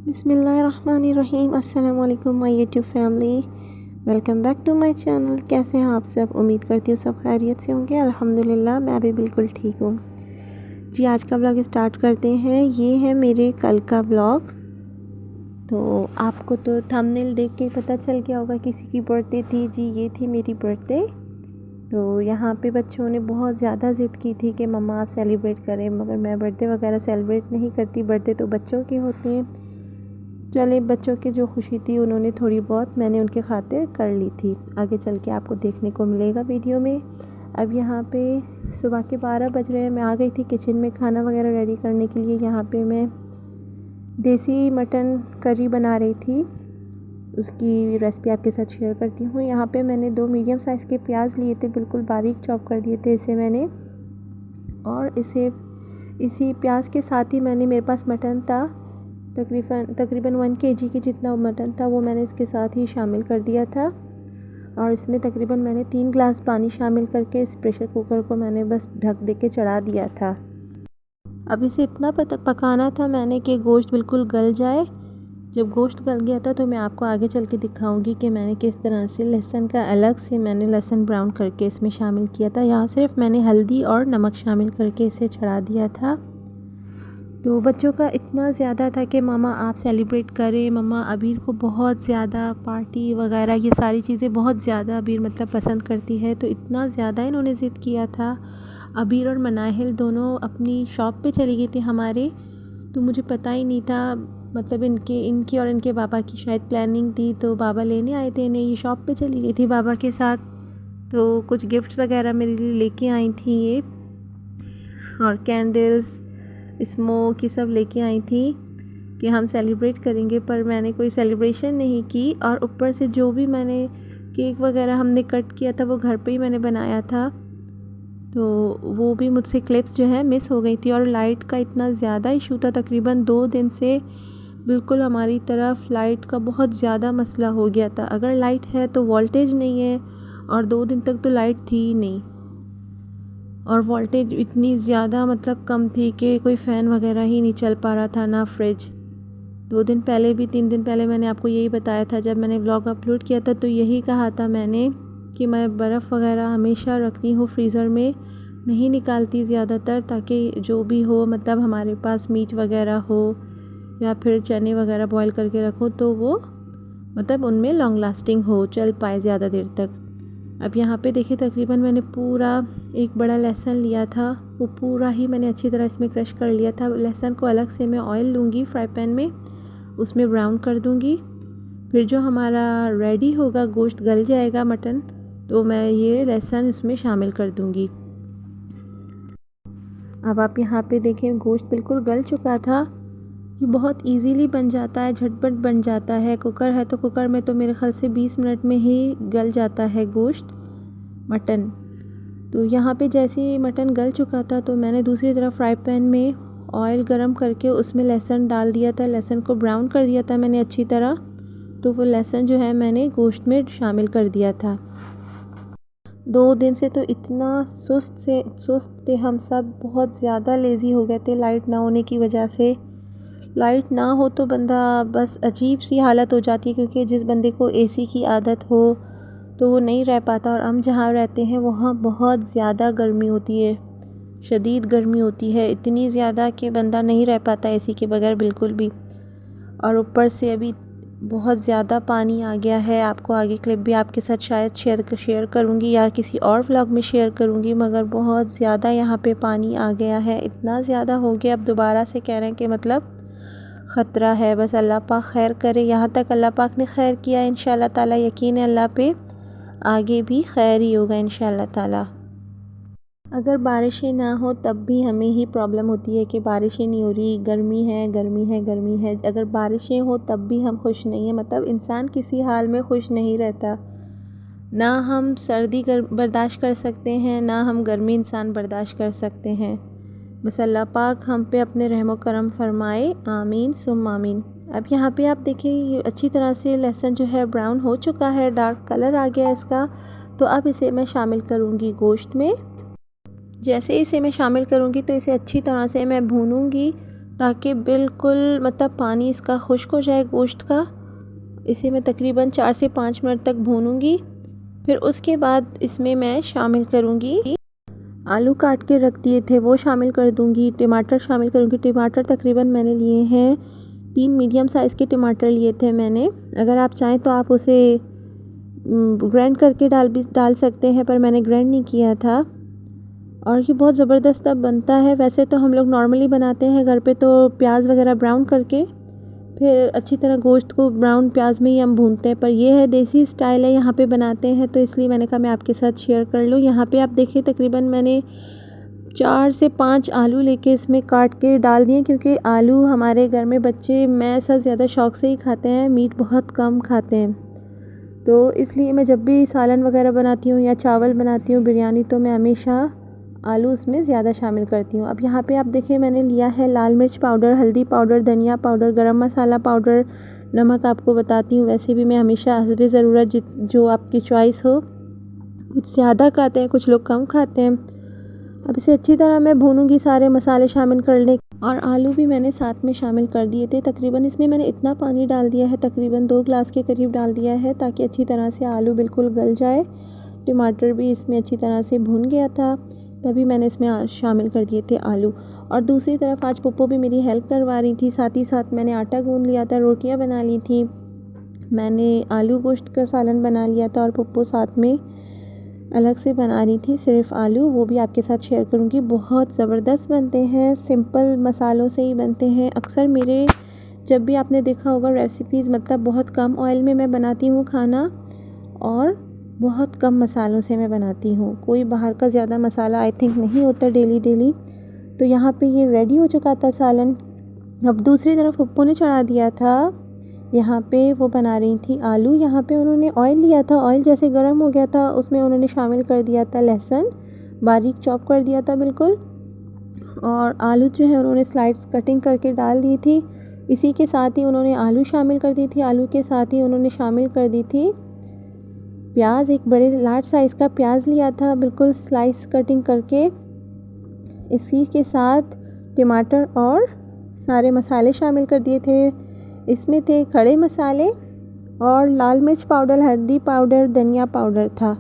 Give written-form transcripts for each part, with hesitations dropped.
बिस्मिल्लाहिर्रहमानिर्रहीम। अस्सलाम वालेकुम my YouTube family, welcome back to my channel. कैसे हैं आप सब? उम्मीद करती हूँ सब खैरियत से होंगे। अल्हम्दुलिल्लाह मैं भी बिल्कुल ठीक हूँ जी। आज का ब्लॉग स्टार्ट करते हैं। ये है मेरे कल का ब्लॉग। तो आपको तो थंबनेल देख के पता चल गया होगा किसी की बर्थडे थी जी। ये थी मेरी बर्थडे। तो यहाँ पे बच्चों ने बहुत ज़्यादा ज़िद की थी कि मम्मा आप सेलिब्रेट करें, मगर मैं बर्थडे वगैरह सेलिब्रेट नहीं करती। बर्थडे तो बच्चों के होते हैं। चले, बच्चों की जो खुशी थी उन्होंने थोड़ी बहुत मैंने उनके खातिर कर ली थी। आगे चल के आपको देखने को मिलेगा वीडियो में। अब यहाँ पे सुबह के 12 बज रहे हैं। मैं आ गई थी किचन में खाना वगैरह रेडी करने के लिए। यहाँ पे मैं देसी मटन करी बना रही थी, उसकी रेसिपी आपके साथ शेयर करती हूँ। यहाँ पे मैंने 2 मीडियम साइज़ के प्याज लिए थे, बिल्कुल बारीक चॉप कर दिए थे इसे मैंने। और इसी प्याज के साथ ही मेरे पास मटन था, तकरीबन 1 kg के जितना मटन था, वो मैंने इसके साथ ही शामिल कर दिया था। और इसमें तकरीबन मैंने 3 गिलास पानी शामिल करके इस प्रेशर कुकर को मैंने बस ढक दे के चढ़ा दिया था। अब इसे इतना पकाना था मैंने कि गोश्त बिल्कुल गल जाए। जब गोश्त गल गया था तो मैं आपको आगे चल के दिखाऊंगी कि मैंने किस तरह से लहसुन का अलग से मैंने लहसुन ब्राउन करके इसमें शामिल किया था। यहाँ सिर्फ मैंने हल्दी और नमक शामिल करके इसे चढ़ा दिया था। तो बच्चों का इतना ज़्यादा था कि मामा आप सेलिब्रेट करें। मम्मा अबीर को बहुत ज़्यादा पार्टी वगैरह ये सारी चीज़ें बहुत ज़्यादा अबीर मतलब पसंद करती है। तो इतना ज़्यादा इन्होंने ज़िद किया था। अबीर और मनाहिल दोनों अपनी शॉप पे चली गई थी हमारे। तो मुझे पता ही नहीं था, मतलब इनकी और इनके बाबा की शायद प्लानिंग थी, तो बाबा लेने आए थे इन्हें। ये शॉप पे चली गई थी बाबा के साथ। तो कुछ गिफ्ट्स वगैरह मेरे लिए लेके आई थी ये, और कैंडल्स स्मोक ये सब लेके आई थी कि हम सेलिब्रेट करेंगे। पर मैंने कोई सेलिब्रेशन नहीं की। और ऊपर से जो भी मैंने केक वगैरह हमने कट किया था वो घर पे ही मैंने बनाया था। तो वो भी मुझसे क्लिप्स जो है मिस हो गई थी। और लाइट का इतना ज़्यादा इशू था, तकरीबन 2 दिन से बिल्कुल हमारी तरफ लाइट का बहुत ज़्यादा मसला हो गया था। अगर लाइट है तो वोल्टेज नहीं है, और 2 दिन तक तो लाइट थी ही नहीं। और वोल्टेज इतनी ज़्यादा मतलब कम थी कि कोई फ़ैन वगैरह ही नहीं चल पा रहा था, ना फ्रिज। 2 दिन पहले भी 3 दिन पहले मैंने आपको यही बताया था, जब मैंने व्लॉग अपलोड किया था तो यही कहा था मैंने कि मैं बर्फ़ वगैरह हमेशा रखती हूँ फ्रीज़र में, नहीं निकालती ज़्यादातर, ताकि जो भी हो मतलब हमारे पास मीट वगैरह हो या फिर चने वगैरह बॉईल करके रखो तो वो मतलब उनमें लॉन्ग लास्टिंग हो, चल पाए ज़्यादा देर तक। अब यहाँ पे देखिए तकरीबन मैंने पूरा एक बड़ा लहसुन लिया था, वो पूरा ही मैंने अच्छी तरह इसमें क्रश कर लिया था। लहसुन को अलग से मैं ऑयल लूँगी फ्राई पैन में, उसमें ब्राउन कर दूँगी। फिर जो हमारा रेडी होगा, गोश्त गल जाएगा मटन, तो मैं ये लहसुन इसमें शामिल कर दूँगी। अब आप यहाँ पे देखें गोश्त बिल्कुल गल चुका था। ये बहुत इजीली बन जाता है, झटपट बन जाता है। कुकर है तो कुकर में तो मेरे ख्याल से 20 मिनट में ही गल जाता है गोश्त मटन। तो यहाँ पे जैसे ही मटन गल चुका था तो मैंने दूसरी तरफ फ्राई पैन में ऑयल गरम करके उसमें लहसुन डाल दिया था। लहसुन को ब्राउन कर दिया था मैंने अच्छी तरह। तो वो लहसुन जो है मैंने गोश्त में शामिल कर दिया था। 2 दिन से तो इतना सुस्त थे हम सब, बहुत ज़्यादा लेज़ी हो गए थे लाइट ना होने की वजह से। लाइट ना हो तो बंदा बस अजीब सी हालत हो जाती है, क्योंकि जिस बंदे को एसी की आदत हो तो वो नहीं रह पाता। और हम जहाँ रहते हैं वहाँ बहुत ज़्यादा गर्मी होती है, शदीद गर्मी होती है, इतनी ज़्यादा कि बंदा नहीं रह पाता एसी के बगैर बिल्कुल भी। और ऊपर से अभी बहुत ज़्यादा पानी आ गया है। आपको आगे क्लिप भी आपके साथ शायद शेयर करूँगी या किसी और व्लॉग में शेयर करूँगी, मगर बहुत ज़्यादा यहाँ पे पानी आ गया है, इतना ज़्यादा हो गया। अब दोबारा से कह रहे हैं कि मतलब ख़तरा है। बस अल्लाह पाक खैर करे। यहाँ तक अल्लाह पाक ने खैर किया इंशाल्लाह ताला, यकीन है अल्लाह पे, आगे भी खैर ही होगा इंशाल्लाह ताला। अगर बारिशें ना हो तब भी हमें ही प्रॉब्लम होती है कि बारिशें नहीं हो रही, गर्मी है गर्मी है गर्मी है। अगर बारिशें हो तब भी हम खुश नहीं हैं। मतलब इंसान किसी हाल में खुश नहीं रहता। ना हम सर्दी बर्दाश्त कर सकते हैं, ना हम गर्मी इंसान बर्दाश्त कर सकते हैं। बस अल्लाह पाक हम पे अपने रहम करम फरमाए, आमीन सुम आमीन। अब यहाँ पे आप देखिए ये अच्छी तरह से लहसुन जो है ब्राउन हो चुका है, डार्क कलर आ गया है इसका। तो अब इसे मैं शामिल करूँगी गोश्त में। जैसे इसे मैं शामिल करूँगी तो इसे अच्छी तरह से मैं भूनूँगी ताकि बिल्कुल मतलब पानी इसका खुश्क हो जाए गोश्त का। इसे मैं तकरीबन 4 से 5 मिनट तक भूनूँगी। फिर उसके बाद इसमें मैं शामिल करूँगी आलू काट के रख दिए थे वो शामिल कर दूँगी, टमाटर शामिल करूँगी। टमाटर तकरीबन मैंने लिए हैं 3 मीडियम साइज़ के टमाटर लिए थे मैंने। अगर आप चाहें तो आप उसे ग्राइंड करके डाल सकते हैं, पर मैंने ग्राइंड नहीं किया था। और ये बहुत ज़बरदस्त अब बनता है। वैसे तो हम लोग नॉर्मली बनाते हैं घर पे, तो प्याज वगैरह ब्राउन करके फिर अच्छी तरह गोश्त को ब्राउन प्याज में ही हम भूनते हैं, पर ये है देसी स्टाइल है, यहाँ पे बनाते हैं, तो इसलिए मैंने कहा मैं आपके साथ शेयर कर लूँ। यहाँ पे आप देखिए तकरीबन मैंने 4 से 5 आलू लेके इसमें काट के डाल दिए, क्योंकि आलू हमारे घर में बच्चे मैं सब ज़्यादा शौक़ से ही खाते हैं, मीट बहुत कम खाते हैं। तो इसलिए मैं जब भी सालन वगैरह बनाती हूँ या चावल बनाती हूँ बिरयानी, तो मैं हमेशा आलू उसमें ज़्यादा शामिल करती हूँ। अब यहाँ पे आप देखिए मैंने लिया है लाल मिर्च पाउडर, हल्दी पाउडर, धनिया पाउडर, गरम मसाला पाउडर, नमक आपको बताती हूँ। वैसे भी मैं हमेशा हस्बे ज़रूरत जो आपकी चॉइस हो, कुछ ज़्यादा खाते हैं कुछ लोग कम खाते हैं। अब इसे अच्छी तरह मैं भूनूंगी सारे मसाले शामिल कर ले, और आलू भी मैंने साथ में शामिल कर दिए थे। तकरीबन इसमें मैंने इतना पानी डाल दिया है, तकरीबन 2 गिलास के करीब डाल दिया है, ताकि अच्छी तरह से आलू बिल्कुल गल जाए। टमाटर भी इसमें अच्छी तरह से भुन गया था, तभी मैंने इसमें शामिल कर दिए थे आलू। और दूसरी तरफ आज पप्पो भी मेरी हेल्प करवा रही थी, साथ ही साथ मैंने आटा गूंद लिया था, रोटियां बना ली थी, मैंने आलू गोश्त का सालन बना लिया था, और पप्पो साथ में अलग से बना रही थी सिर्फ आलू, वो भी आपके साथ शेयर करूँगी। बहुत ज़बरदस्त बनते हैं, सिंपल मसालों से ही बनते हैं। अक्सर मेरे जब भी आपने देखा होगा रेसिपीज़, मतलब बहुत कम ऑयल में मैं बनाती हूँ खाना, और बहुत कम मसालों से मैं बनाती हूँ। कोई बाहर का ज़्यादा मसाला आई थिंक नहीं होता डेली। तो यहाँ पे ये रेडी हो चुका था सालन। अब दूसरी तरफ पप्पो ने चढ़ा दिया था, यहाँ पे वो बना रही थी आलू। यहाँ पे उन्होंने ऑयल लिया था, ऑयल जैसे गर्म हो गया था उसमें उन्होंने शामिल कर दिया था लहसुन, बारीक चॉप कर दिया था बिल्कुल, और आलू जो है उन्होंने स्लाइड्स कटिंग करके डाल दी थी। इसी के साथ ही उन्होंने आलू शामिल कर दी थी, आलू के साथ ही उन्होंने शामिल कर दी थी प्याज। एक बड़े लार्ज साइज़ का प्याज लिया था बिल्कुल स्लाइस कटिंग करके। इसी के साथ टमाटर और सारे मसाले शामिल कर दिए थे। इसमें थे खड़े मसाले और लाल मिर्च पाउडर, हल्दी पाउडर, धनिया पाउडर था,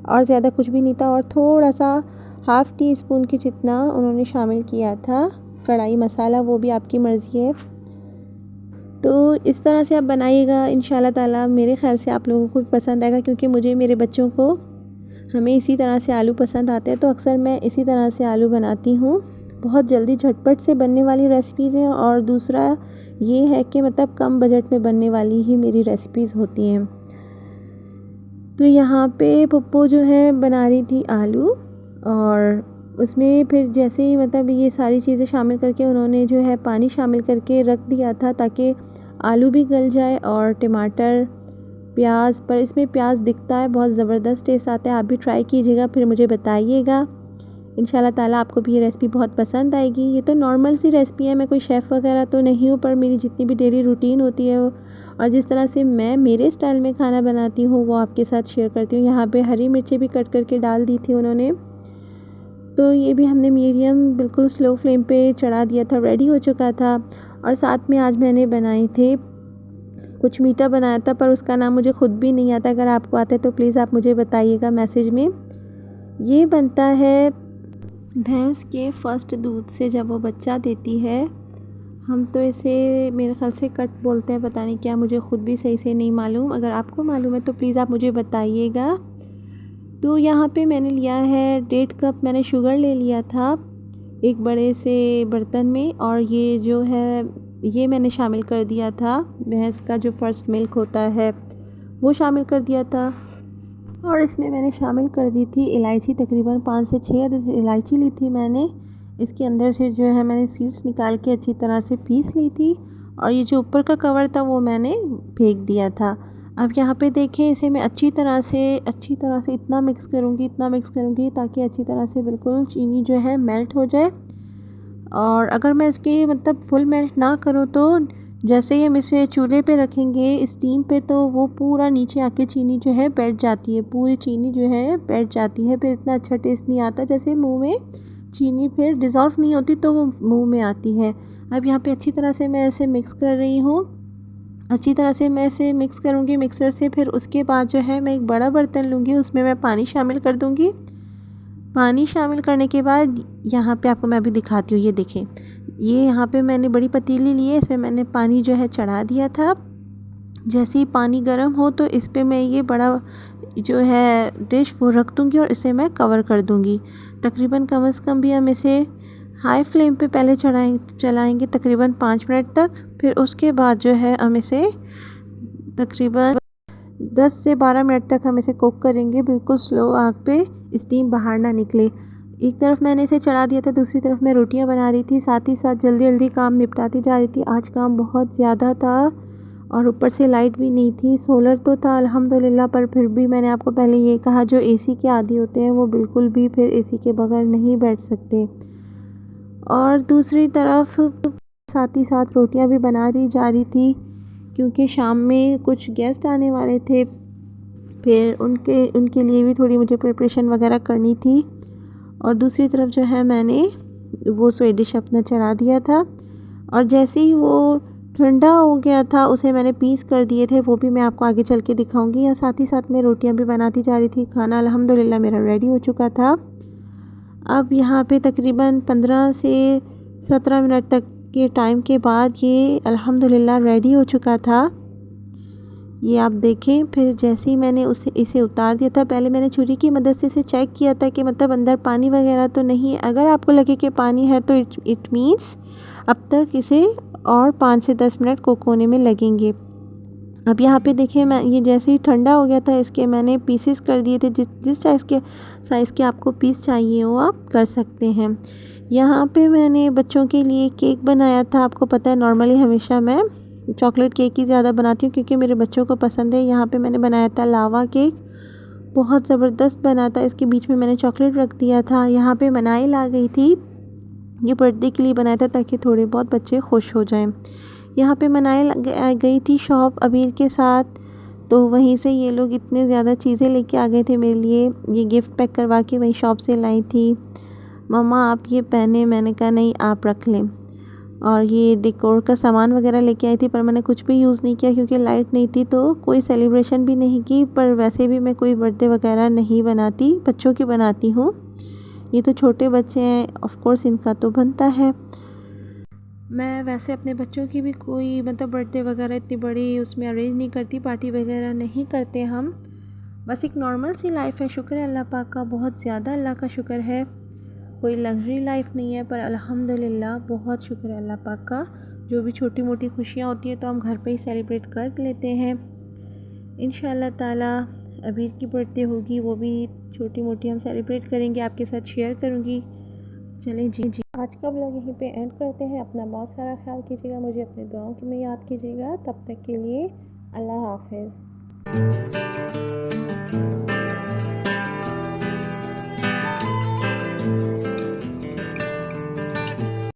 और ज़्यादा कुछ भी नहीं था। और थोड़ा सा ½ टी स्पून के जितना उन्होंने शामिल किया था कढ़ाई मसाला, वो भी आपकी मर्ज़ी है। तो इस तरह से आप बनाइएगा, इंशाल्लाह ताला मेरे ख़्याल से आप लोगों को पसंद आएगा, क्योंकि मुझे मेरे बच्चों को हमें इसी तरह से आलू पसंद आते हैं, तो अक्सर मैं इसी तरह से आलू बनाती हूँ। बहुत जल्दी झटपट से बनने वाली रेसिपीज़ हैं, और दूसरा ये है कि मतलब कम बजट में बनने वाली ही मेरी रेसिपीज़ होती हैं। तो यहाँ पे पप्पो जो है बना रही थी आलू, और उसमें फिर जैसे ही मतलब ये सारी चीज़ें शामिल करके उन्होंने जो है पानी शामिल करके रख दिया था, ताकि आलू भी गल जाए और टमाटर, प्याज, पर इसमें प्याज दिखता है, बहुत ज़बरदस्त टेस्ट आता है। आप भी ट्राई कीजिएगा, फिर मुझे बताइएगा। इंशाल्लाह ताला आपको भी ये रेसिपी बहुत पसंद आएगी। ये तो नॉर्मल सी रेसिपी है, मैं कोई शेफ़ वगैरह तो नहीं हूँ, पर मेरी जितनी भी डेली रूटीन होती है और जिस तरह से मैं मेरे स्टाइल में खाना बनाती हूँ वो आपके साथ शेयर करती हूँ। यहाँ पे हरी मिर्चें भी कट करके डाल दी थी उन्होंने, तो ये भी हमने मीडियम बिल्कुल स्लो फ्लेम पे चढ़ा दिया था, रेडी हो चुका था। और साथ में आज मैंने बनाए थे कुछ मीठा बनाया था, पर उसका नाम मुझे खुद भी नहीं आता। अगर आपको आता है तो प्लीज़ आप मुझे बताइएगा मैसेज में। ये बनता है भैंस के फर्स्ट दूध से, जब वो बच्चा देती है, हम तो इसे मेरे ख्याल से कट बोलते हैं, पता नहीं क्या, मुझे ख़ुद भी सही से नहीं मालूम। अगर आपको मालूम है तो प्लीज़ आप मुझे बताइएगा। तो यहाँ पे मैंने लिया है 1.5 कप मैंने शुगर ले लिया था एक बड़े से बर्तन में, और ये जो है ये मैंने शामिल कर दिया था भैंस का जो फर्स्ट मिल्क होता है वो शामिल कर दिया था। और इसमें मैंने शामिल कर दी थी इलायची, तकरीबन 5 से 6 इलायची ली थी मैंने। इसके अंदर से जो है मैंने सीड्स निकाल के अच्छी तरह से पीस ली थी, और ये जो ऊपर का कवर था वो मैंने फेंक दिया था। अब यहाँ पे देखें, इसे मैं अच्छी तरह से इतना मिक्स करूँगी ताकि अच्छी तरह से बिल्कुल चीनी जो है मेल्ट हो जाए। और अगर मैं इसकी मतलब फुल मेल्ट ना करूँ तो जैसे ही हम इसे चूल्हे पे रखेंगे स्टीम पे तो वो पूरा नीचे आके चीनी जो है बैठ जाती है, पूरी चीनी जो है बैठ जाती है। फिर इतना अच्छा टेस्ट नहीं आता, जैसे मुंह में चीनी फिर डिज़ोल्व नहीं होती तो वो मुंह में आती है। अब यहाँ पे अच्छी तरह से मैं ऐसे मिक्स कर रही हूँ, अच्छी तरह से मैं इसे मिक्स करूँगी मिक्सर से। फिर उसके बाद जो है मैं एक बड़ा बर्तन लूँगी, उसमें मैं पानी शामिल कर दूँगी। पानी शामिल करने के बाद यहाँ पे आपको मैं अभी दिखाती हूँ, ये देखें, ये यहाँ पे मैंने बड़ी पतीली ली है, इसमें मैंने पानी जो है चढ़ा दिया था। जैसे ही पानी गर्म हो तो इस पे मैं ये बड़ा जो है डिश वो रख दूँगी और इसे मैं कवर कर दूँगी। तकरीबन कम से कम भी हम इसे हाई फ्लेम पे पहले चलाएंगे तकरीबन 5 मिनट तक। फिर उसके बाद जो है हम इसे तकरीबन 10 से 12 मिनट तक हम इसे कुक करेंगे, बिल्कुल स्लो आग पे, स्टीम बाहर ना निकले। एक तरफ मैंने इसे चढ़ा दिया था, दूसरी तरफ मैं रोटियां बना रही थी, साथ ही साथ जल्दी जल्दी काम निपटाती जा रही थी। आज काम बहुत ज़्यादा था और ऊपर से लाइट भी नहीं थी। सोलर तो था अल्हम्दुलिल्लाह, पर फिर भी मैंने आपको पहले ये कहा जो एसी के आदी होते हैं वो बिल्कुल भी फिर एसी के बगैर नहीं बैठ सकते। और दूसरी तरफ साथ ही साथ रोटियां भी बना दी जा रही थी क्योंकि शाम में कुछ गेस्ट आने वाले थे, फिर उनके लिए भी थोड़ी मुझे प्रिपरेशन वगैरह करनी थी। और दूसरी तरफ जो है मैंने वो स्वीट डिश अपना चढ़ा दिया था और जैसे ही वो ठंडा हो गया था उसे मैंने पीस कर दिए थे, वो भी मैं आपको आगे चल के दिखाऊंगी। या साथ ही साथ मैं रोटियां भी बनाती जा रही थी। खाना अल्हम्दुलिल्लाह मेरा रेडी हो चुका था। अब यहाँ पे तकरीबन 15 से 17 मिनट तक के टाइम के बाद ये अल्हम्दुलिल्लाह रेडी हो चुका था। ये आप देखें, फिर जैसे ही मैंने इसे उतार दिया था, पहले मैंने छुरी की मदद से इसे चेक किया था कि मतलब अंदर पानी वगैरह तो नहीं है। अगर आपको लगे कि पानी है तो इट मीन्स अब तक इसे और 5 से 10 मिनट कुक होने में लगेंगे। अब यहाँ पे देखिए, मैं ये जैसे ही ठंडा हो गया था इसके मैंने पीसेस कर दिए थे। जिस साइज़ के आपको पीस चाहिए हो आप कर सकते हैं। यहाँ पे मैंने बच्चों के लिए केक बनाया था। आपको पता है नॉर्मली हमेशा मैं चॉकलेट केक ही ज़्यादा बनाती हूँ क्योंकि मेरे बच्चों को पसंद है। यहाँ पे मैंने बनाया था लावा केक, बहुत ज़बरदस्त बना था। इसके बीच में मैंने चॉकलेट रख दिया था। यहाँ पे मनाई ला गई थी, ये बर्थडे के लिए बनाया था ताकि थोड़े बहुत बच्चे खुश हो जाएं। यहाँ पे मनाई गई थी शॉप अबीर के साथ, तो वहीं से ये लोग इतने ज़्यादा चीज़ें लेके आ गए थे मेरे लिए। ये गिफ्ट पैक करवा के वहीं शॉप से लाई थी। मम्मा आप ये पहने, मैंने कहा नहीं आप रख लें। और ये डेकोर का सामान वगैरह लेके आई थी पर मैंने कुछ भी यूज़ नहीं किया क्योंकि लाइट नहीं थी, तो कोई सेलिब्रेशन भी नहीं की। पर वैसे भी मैं कोई बर्थडे वगैरह नहीं बनाती, बच्चों की बनाती हूँ। ये तो छोटे बच्चे हैं, ऑफ कोर्स इनका तो बनता है। मैं वैसे अपने बच्चों की भी कोई मतलब बर्थडे वगैरह इतनी बड़ी उसमें अरेंज नहीं करती, पार्टी वगैरह नहीं करते हम। बस एक नॉर्मल सी लाइफ है, शुक्र है अल्लाह पाक का, बहुत ज़्यादा अल्लाह का शुक्र है। कोई लग्जरी लाइफ नहीं है पर अल्हम्दुलिल्लाह बहुत शुक्र है अल्लाह पाक का। जो भी छोटी मोटी खुशियाँ होती है तो हम घर पे ही सेलिब्रेट कर लेते हैं। इंशाअल्लाह ताला अबीर की बर्थडे होगी, वो भी छोटी मोटी हम सेलिब्रेट करेंगे, आपके साथ शेयर करूँगी। चलें जी, आज का व्लॉग यहीं पे एंड करते हैं। अपना बहुत सारा ख्याल कीजिएगा, मुझे अपने दुआओं में याद कीजिएगा। तब तक के लिए अल्लाह हाफ़िज़।